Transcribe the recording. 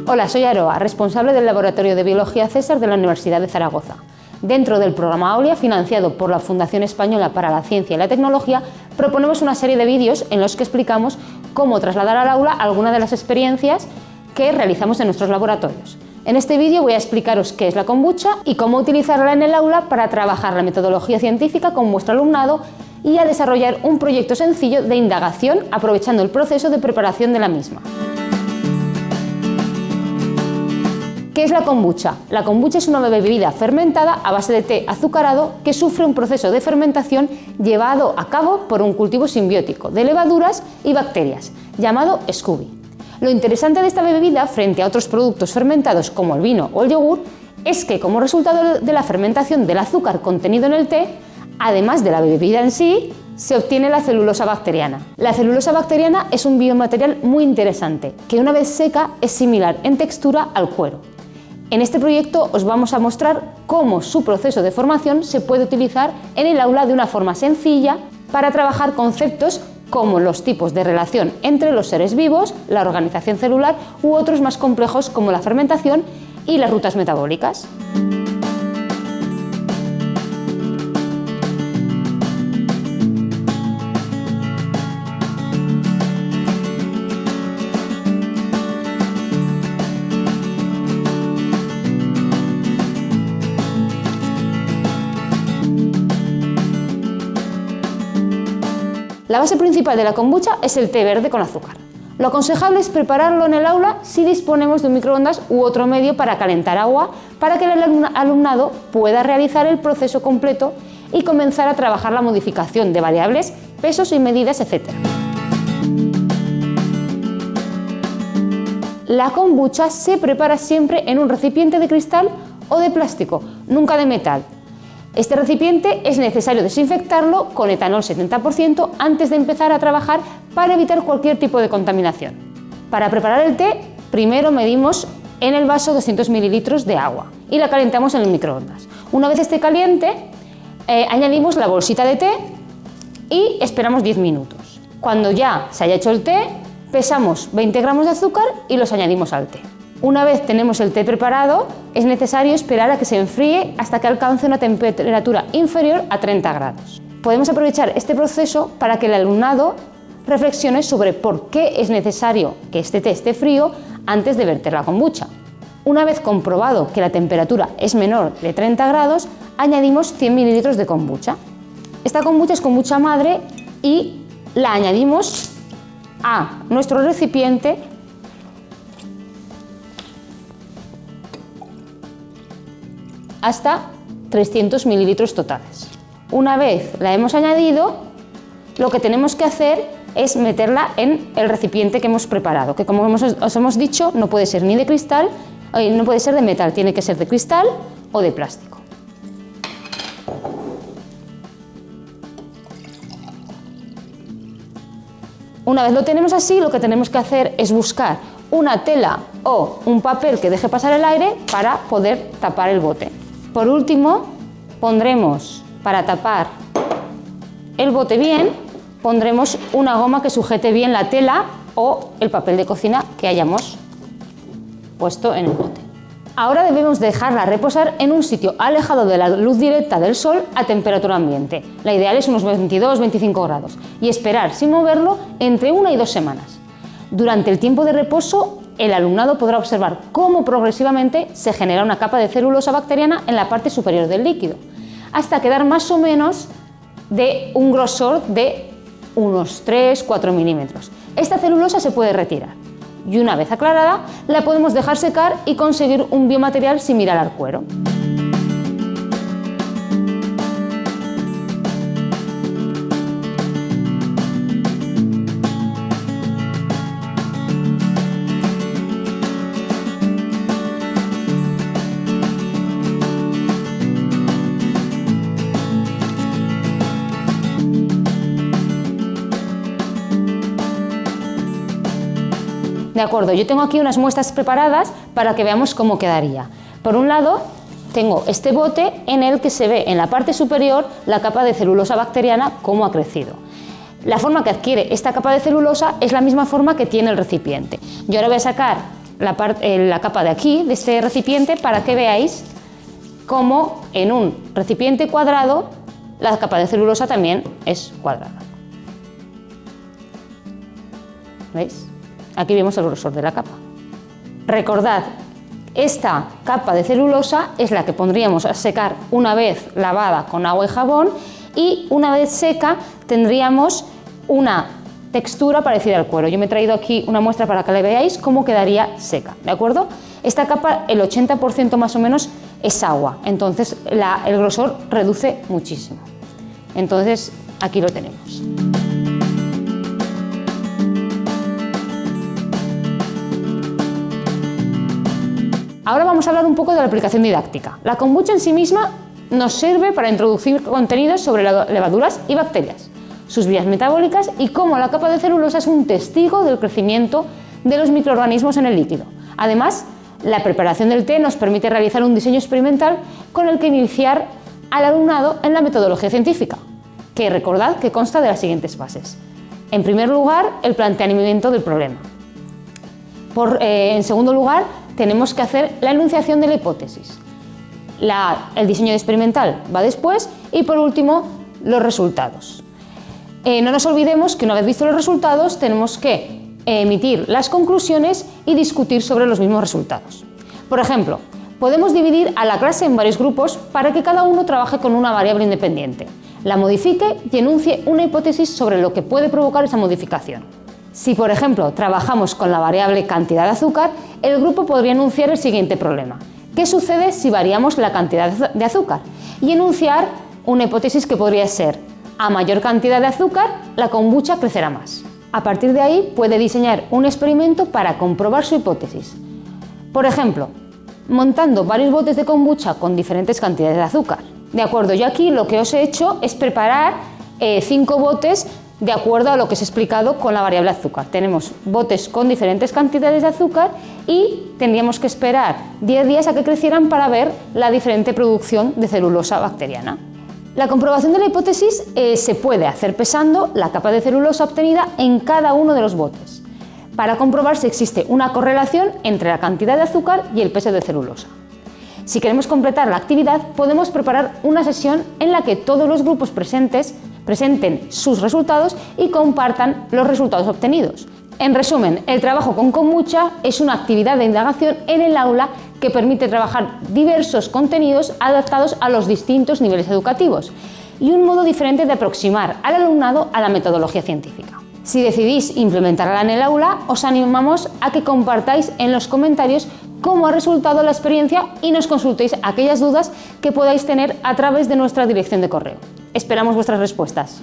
Hola, soy Aroa, responsable del Laboratorio de Biología César de la Universidad de Zaragoza. Dentro del programa Aulia, financiado por la Fundación Española para la Ciencia y la Tecnología, proponemos una serie de vídeos en los que explicamos cómo trasladar al aula algunas de las experiencias que realizamos en nuestros laboratorios. En este vídeo voy a explicaros qué es la kombucha y cómo utilizarla en el aula para trabajar la metodología científica con vuestro alumnado y a desarrollar un proyecto sencillo de indagación aprovechando el proceso de preparación de la misma. ¿Qué es la kombucha? La kombucha es una bebida fermentada a base de té azucarado que sufre un proceso de fermentación llevado a cabo por un cultivo simbiótico de levaduras y bacterias, llamado SCOBY. Lo interesante de esta bebida, frente a otros productos fermentados como el vino o el yogur, es que como resultado de la fermentación del azúcar contenido en el té, además de la bebida en sí, se obtiene la celulosa bacteriana. La celulosa bacteriana es un biomaterial muy interesante, que una vez seca es similar en textura al cuero. En este proyecto os vamos a mostrar cómo su proceso de formación se puede utilizar en el aula de una forma sencilla para trabajar conceptos como los tipos de relación entre los seres vivos, la organización celular u otros más complejos como la fermentación y las rutas metabólicas. La base principal de la kombucha es el té verde con azúcar. Lo aconsejable es prepararlo en el aula si disponemos de un microondas u otro medio para calentar agua para que el alumnado pueda realizar el proceso completo y comenzar a trabajar la modificación de variables, pesos y medidas, etc. La kombucha se prepara siempre en un recipiente de cristal o de plástico, nunca de metal. Este recipiente es necesario desinfectarlo con etanol 70% antes de empezar a trabajar para evitar cualquier tipo de contaminación. Para preparar el té, primero medimos en el vaso 200 ml de agua y la calentamos en el microondas. Una vez esté caliente, añadimos la bolsita de té y esperamos 10 minutos. Cuando ya se haya hecho el té, pesamos 20 gramos de azúcar y los añadimos al té. Una vez tenemos el té preparado, es necesario esperar a que se enfríe hasta que alcance una temperatura inferior a 30 grados. Podemos aprovechar este proceso para que el alumnado reflexione sobre por qué es necesario que este té esté frío antes de verter la kombucha. Una vez comprobado que la temperatura es menor de 30 grados, añadimos 100 ml de kombucha. Esta kombucha es kombucha madre y la añadimos a nuestro recipiente hasta 300 ml totales. Una vez la hemos añadido, lo que tenemos que hacer es meterla en el recipiente que hemos preparado, que como os hemos dicho, no puede ser ni de cristal, no puede ser de metal, tiene que ser de cristal o de plástico. Una vez lo tenemos así, lo que tenemos que hacer es buscar una tela o un papel que deje pasar el aire para poder tapar el bote. Por último, pondremos, para tapar el bote bien, pondremos una goma que sujete bien la tela o el papel de cocina que hayamos puesto en el bote. Ahora debemos dejarla reposar en un sitio alejado de la luz directa del sol a temperatura ambiente. La ideal es unos 22-25 grados y esperar sin moverlo entre 1 y 2 semanas. Durante el tiempo de reposo, el alumnado podrá observar cómo progresivamente se genera una capa de celulosa bacteriana en la parte superior del líquido, hasta quedar más o menos de un grosor de unos 3-4 milímetros. Esta celulosa se puede retirar y una vez aclarada la podemos dejar secar y conseguir un biomaterial similar al cuero. De acuerdo, yo tengo aquí unas muestras preparadas para que veamos cómo quedaría. Por un lado, tengo este bote en el que se ve en la parte superior la capa de celulosa bacteriana cómo ha crecido. La forma que adquiere esta capa de celulosa es la misma forma que tiene el recipiente. Yo ahora voy a sacar la capa de aquí, de este recipiente, para que veáis cómo en un recipiente cuadrado la capa de celulosa también es cuadrada. ¿Veis? Aquí vemos el grosor de la capa. Recordad, esta capa de celulosa es la que pondríamos a secar una vez lavada con agua y jabón, y una vez seca tendríamos una textura parecida al cuero. Yo me he traído aquí una muestra para que la veáis cómo quedaría seca, ¿de acuerdo? Esta capa, el 80% más o menos es agua, entonces el grosor reduce muchísimo. Entonces aquí lo tenemos. Ahora vamos a hablar un poco de la aplicación didáctica. La kombucha en sí misma nos sirve para introducir contenidos sobre levaduras y bacterias, sus vías metabólicas y cómo la capa de celulosa es un testigo del crecimiento de los microorganismos en el líquido. Además, la preparación del té nos permite realizar un diseño experimental con el que iniciar al alumnado en la metodología científica, que recordad que consta de las siguientes fases. En primer lugar, el planteamiento del problema. En segundo lugar, tenemos que hacer la enunciación de la hipótesis. El diseño experimental va después y, por último, los resultados. No nos olvidemos que una vez vistos los resultados tenemos que emitir las conclusiones y discutir sobre los mismos resultados. Por ejemplo, podemos dividir a la clase en varios grupos para que cada uno trabaje con una variable independiente, la modifique y enuncie una hipótesis sobre lo que puede provocar esa modificación. Si, por ejemplo, trabajamos con la variable cantidad de azúcar, el grupo podría enunciar el siguiente problema: ¿qué sucede si variamos la cantidad de azúcar? Y enunciar una hipótesis que podría ser: a mayor cantidad de azúcar, la kombucha crecerá más. A partir de ahí puede diseñar un experimento para comprobar su hipótesis. Por ejemplo, montando varios botes de kombucha con diferentes cantidades de azúcar. De acuerdo, yo aquí lo que os he hecho es preparar 5 botes de acuerdo a lo que os he explicado con la variable azúcar. Tenemos botes con diferentes cantidades de azúcar y tendríamos que esperar 10 días a que crecieran para ver la diferente producción de celulosa bacteriana. La comprobación de la hipótesis se puede hacer pesando la capa de celulosa obtenida en cada uno de los botes, para comprobar si existe una correlación entre la cantidad de azúcar y el peso de celulosa. Si queremos completar la actividad, podemos preparar una sesión en la que todos los grupos presenten sus resultados y compartan los resultados obtenidos. En resumen, el trabajo con kombucha es una actividad de indagación en el aula que permite trabajar diversos contenidos adaptados a los distintos niveles educativos y un modo diferente de aproximar al alumnado a la metodología científica. Si decidís implementarla en el aula, os animamos a que compartáis en los comentarios cómo ha resultado la experiencia y nos consultéis aquellas dudas que podáis tener a través de nuestra dirección de correo. Esperamos vuestras respuestas.